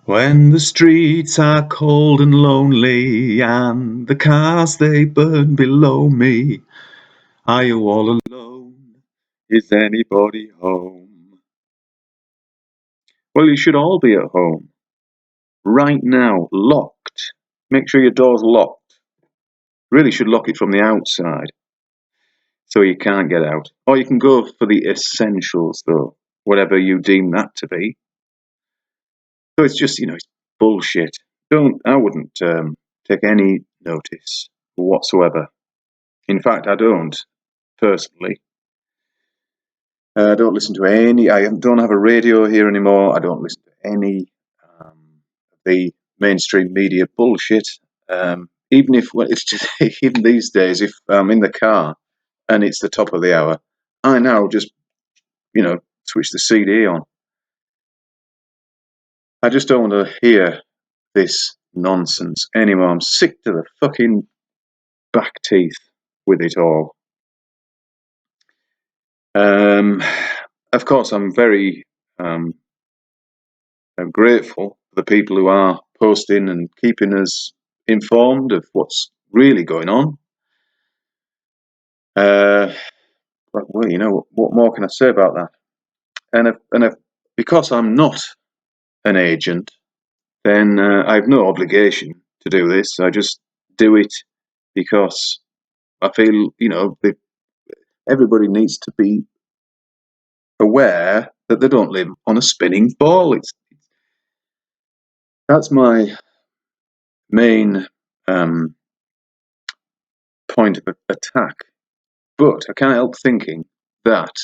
When the streets are cold and lonely and the cars they burn below me, are you all alone? Is anybody home? Well, you should all be at home right now, locked. Make sure your door's locked. Really should lock it from the outside so you can't get out. Or you can go for the essentials, though, whatever you deem that to be. So it's just, it's bullshit. I wouldn't take any notice whatsoever. In fact, I don't, personally. I don't listen to any, I don't have a radio here anymore. I don't listen to any of the mainstream media bullshit. Even if, well, it's just, even these days, if I'm in the car and it's the top of the hour, I now just, switch the CD on. I just don't want to hear this nonsense anymore. I'm sick to the fucking back teeth with it all. Of course, I'm very I'm grateful for the people who are posting and keeping us informed of what's really going on. Well, what more can I say about that? And because I'm not an agent, then I have no obligation to do this. I just do it because I feel, everybody needs to be aware that they don't live on a spinning ball. That's my main point of attack. But I can't help thinking that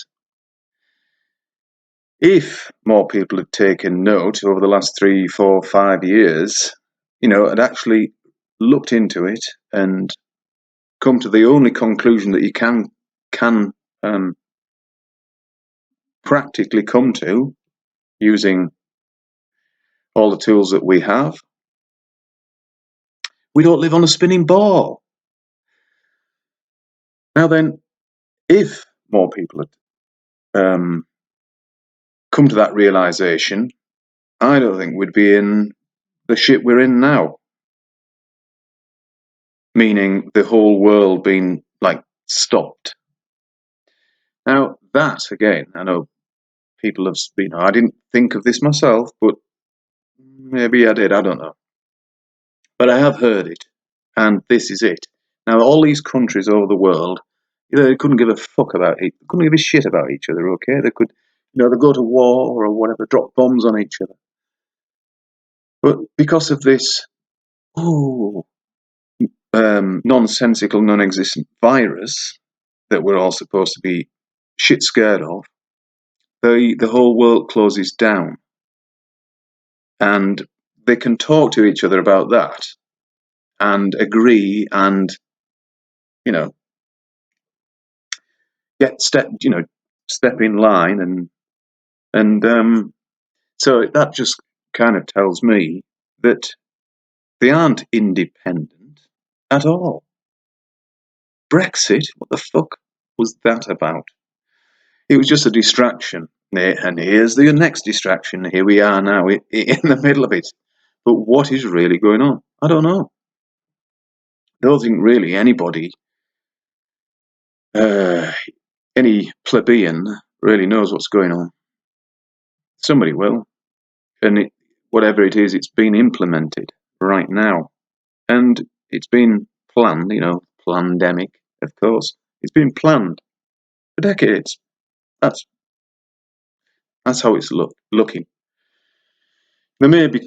if more people had taken note over the last 3, 4, 5 years, had actually looked into it and come to the only conclusion that you can practically come to using all the tools that we have, we don't live on a spinning ball. Now then, if more people had come to that realization, I don't think we'd be in the shit we're in now. Meaning the whole world being stopped. Now that again, I know people have been. I didn't think of this myself, but maybe I did. I don't know. But I have heard it, and this is it. Now all these countries over the world, they couldn't give a fuck about it. They couldn't give a shit about each other. Okay, they could, they go to war or whatever, drop bombs on each other. But because of this, nonsensical, non-existent virus that we're all supposed to be shit scared of, the whole world closes down, and they can talk to each other about that and agree and step in line and so that just kind of tells me that they aren't independent at all. Brexit, what the fuck was that about? It was just a distraction. And here's the next distraction. Here we are now in the middle of it. But what is really going on? I don't know. I don't think really anybody, any plebeian, really knows what's going on. Somebody will. And whatever it is, it's been implemented right now. And it's been planned, plandemic, of course. It's been planned for decades. That's how it's looking. There may be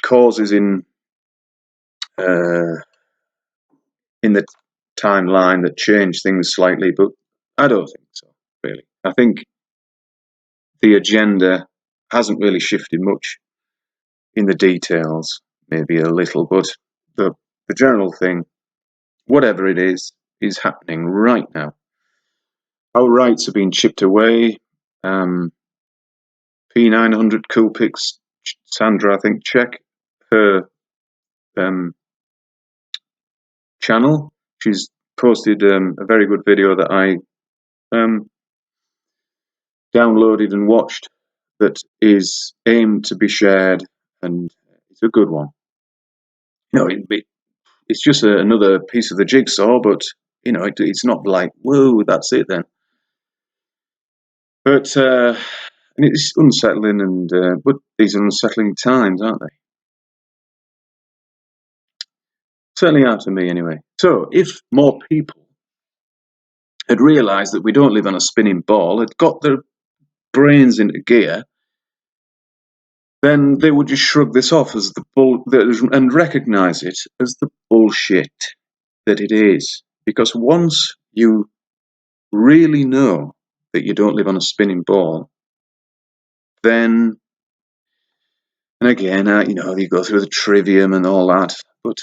causes in the timeline that change things slightly, but I don't think so, really. I think the agenda hasn't really shifted much in the details, maybe a little, but the general thing, whatever it is happening right now. Our rights are being chipped away. P900 Coolpix, Sandra, I think, check her channel. She's posted a very good video that I downloaded and watched that is aimed to be shared and it's a good one. It's just another piece of the jigsaw, but it's not like, whoa, that's it then. But and it's unsettling, but these are unsettling times, aren't they? Certainly are to me, anyway. So if more people had realised that we don't live on a spinning ball, had got their brains into gear, then they would just shrug this off as and recognise it as the bullshit that it is. Because once you really know that you don't live on a spinning ball, then, and again, you go through the trivium and all that, but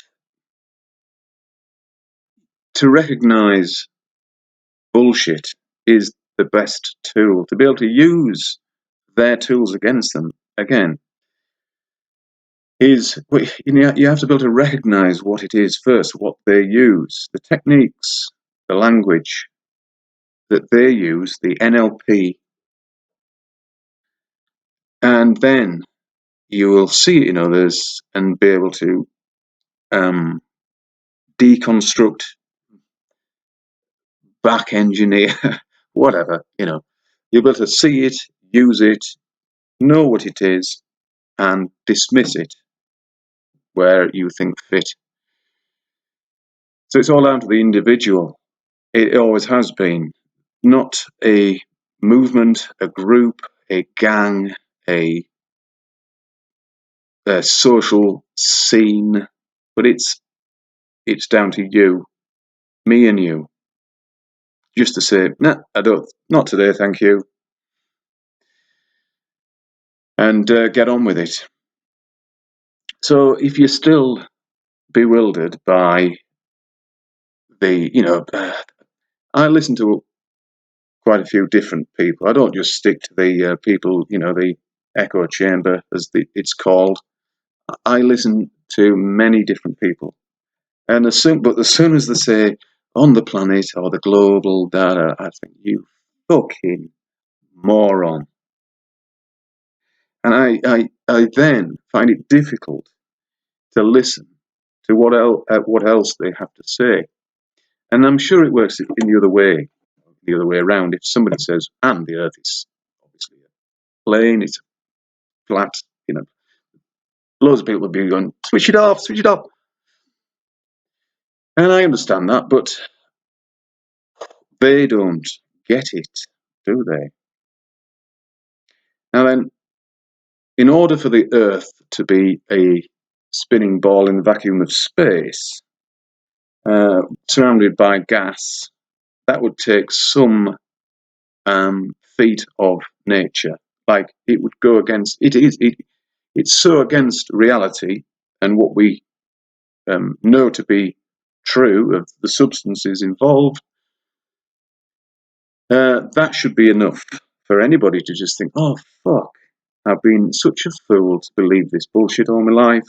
to recognise bullshit is the best tool. To be able to use their tools against them, again, is you have to be able to recognise what it is first, what they use, the techniques, the language that they use, the NLP, and then you will see it in others and be able to deconstruct, back engineer, whatever, you'll be able to see it, use it, know what it is, and dismiss it where you think fit. So it's all down to the individual. It always has been. Not a movement, a group, a gang, a social scene, but it's down to you, me and you, just to say, nah, not today, thank you, and get on with it. So if you're still bewildered by I listen to quite a few different people. I don't just stick to the people, the echo chamber, as it's called. I listen to many different people. And as soon as they say on the planet or the global data, I think, you fucking moron. And I then find it difficult to listen to what else they have to say. And I'm sure it works in the other way around. If somebody says, and the Earth is obviously a plane, it's flat, loads of people will be going, switch it off, switch it off. And I understand that, but they don't get it, do they? Now then, in order for the Earth to be a spinning ball in the vacuum of space, surrounded by gas, that would take some feat of nature. Like, it would go against, it's so against reality and what we know to be true of the substances involved. That should be enough for anybody to just think, oh, fuck, I've been such a fool to believe this bullshit all my life.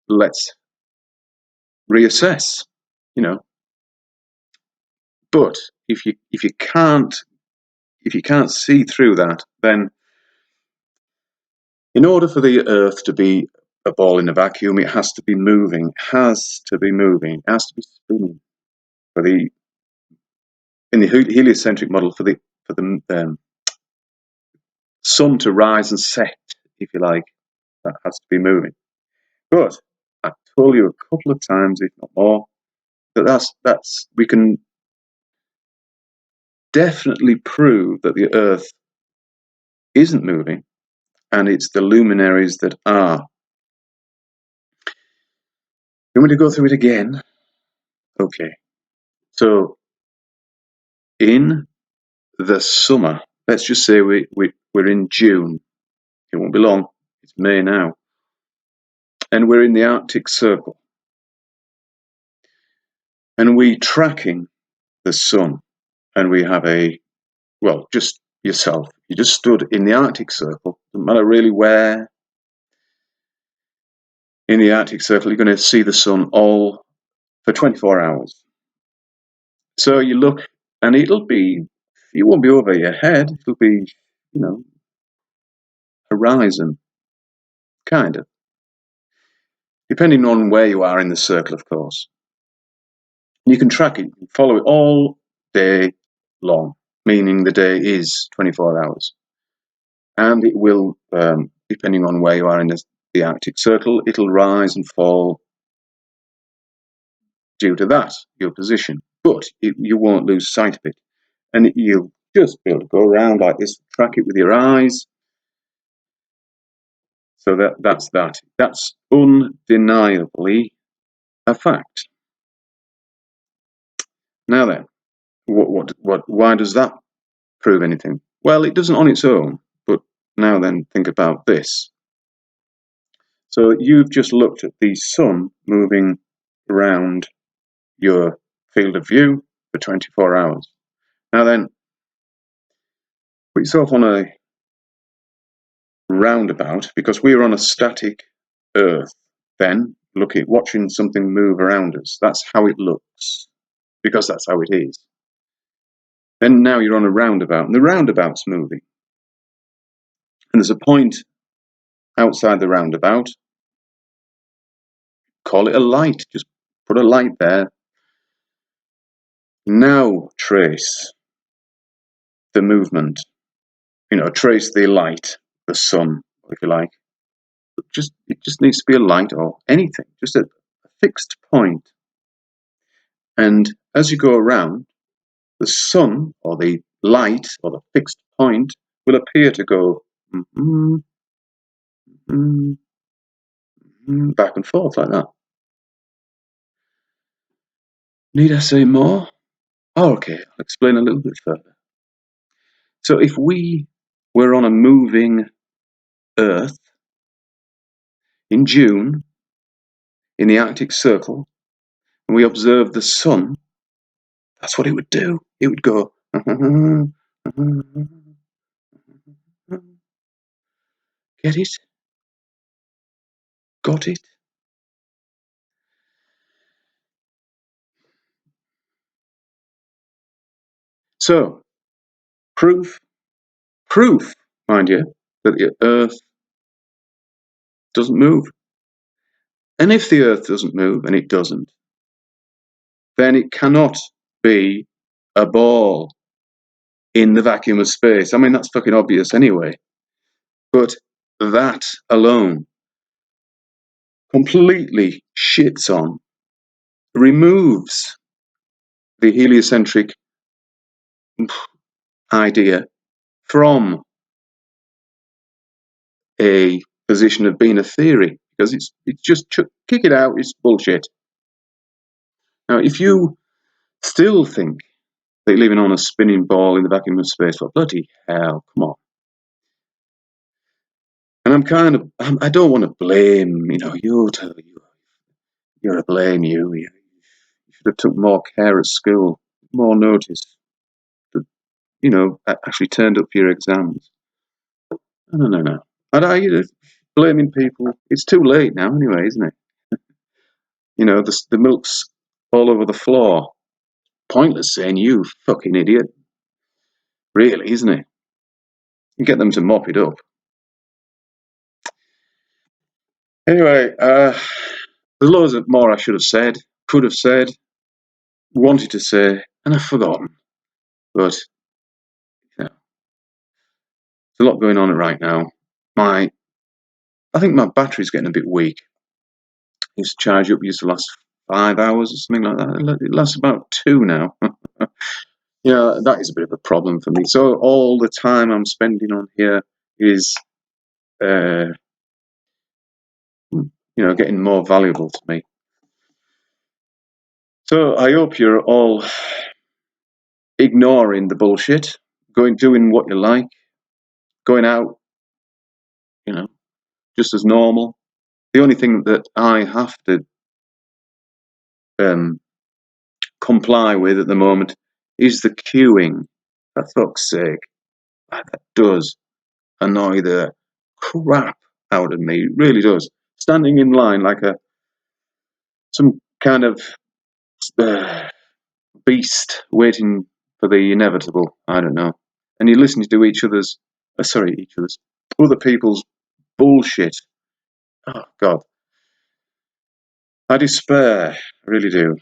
Let's reassess, But if you can't see through that, then in order for the Earth to be a ball in a vacuum, it has to be moving. It has to be spinning. In the heliocentric model, for the sun to rise and set, if you like, that has to be moving. But I've told you a couple of times, if not more, that's we can definitely prove that the Earth isn't moving, and it's the luminaries that are. You want me to go through it again? Okay. So in the summer, let's just say we're in June. It won't be long. It's May now. And we're in the Arctic Circle. And we're tracking the sun. And we have just yourself. You just stood in the Arctic Circle. Doesn't matter really where. In the Arctic Circle, you're going to see the sun all for 24 hours. So you look, and it won't be over your head. It'll be, horizon, kind of. depending on where you are in the circle, of course. You can track it, you can follow it all day long, meaning the day is 24 hours. And it will, depending on where you are in the Arctic Circle, it'll rise and fall due to that, your position. But you won't lose sight of it. And you'll just be able to go around like this, track it with your eyes. So that's that. That's undeniably a fact. Now then, why does that prove anything? Well, it doesn't on its own, but now then, think about this. So you've just looked at the sun moving around your field of view for 24 hours. Now then, put yourself on a roundabout, because we're on a static Earth. Then look at watching something move around us. That's how it looks, because that's how it is. Then now you're on a roundabout, and the roundabout's moving. And there's a point outside the roundabout. Call it a light. Just put a light there. Now trace the movement. Trace the light, the sun, if you like. It just needs to be a light or anything, just a fixed point. And as you go around, the sun or the light or the fixed point will appear to go back and forth like that. Need I say more? Oh, okay, I'll explain a little bit further. So if we were on a moving Earth in June in the Arctic Circle, and we observed the sun, that's what it would do. It would go. Get it? Got it? So, proof, mind you, that the Earth doesn't move. And if the Earth doesn't move, and it doesn't, then it cannot be a ball in the vacuum of space. I mean, that's fucking obvious anyway. But that alone completely shits on, removes the heliocentric idea from a position of being a theory, because it's just kick it out, it's bullshit. Now, if you still think that you're living on a spinning ball in the vacuum of space, well, bloody hell, come on. And I don't want to blame, you're to blame you. You should have took more care at school, more notice, actually turned up for your exams. No. Blaming people, it's too late now anyway, isn't it? The milk's all over the floor. Pointless saying you fucking idiot. Really, isn't it? You get them to mop it up. Anyway, there's loads of more I should have said, could have said, wanted to say, and I've forgotten. But there's a lot going on right now. I think my battery's getting a bit weak. Used to charge up, used to last 5 hours or something like that. It lasts about 2 now. Yeah, that is a bit of a problem for me. So all the time I'm spending on here is, getting more valuable to me. So I hope you're all ignoring the bullshit, doing what you like, going out, just as normal. The only thing that I have to comply with at the moment is the queuing. For fuck's sake, that does annoy the crap out of me. It really does. Standing in line like some kind of beast waiting for the inevitable. I don't know. And you're listening to other people's bullshit. Oh God. I despair, I really do.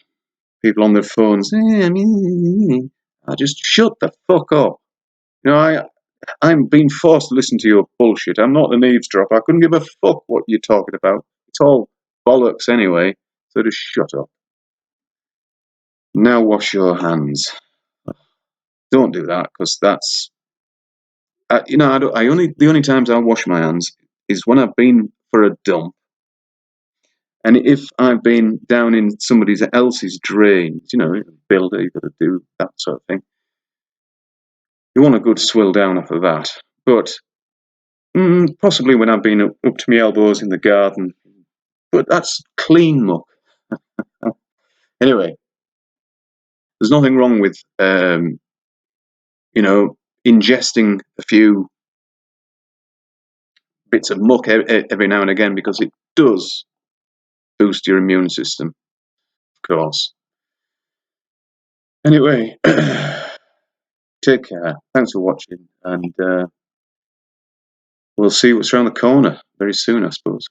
People on their phones, I just shut the fuck up. You know, I'm being forced to listen to your bullshit. I'm not an eavesdropper. I couldn't give a fuck what you're talking about. It's all bollocks anyway, so just shut up. Now wash your hands. Don't do that, because that's... the only times I wash my hands is when I've been for a dump, and if I've been down in somebody else's drains, builder, you've got to do that sort of thing. You want a good swill down off of that. But possibly when I've been up to my elbows in the garden, but that's clean muck. Anyway, there's nothing wrong with ingesting a few bits of muck every now and again, because it does boost your immune system, of course. Anyway, take care. Thanks for watching, and we'll see what's around the corner very soon, I suppose.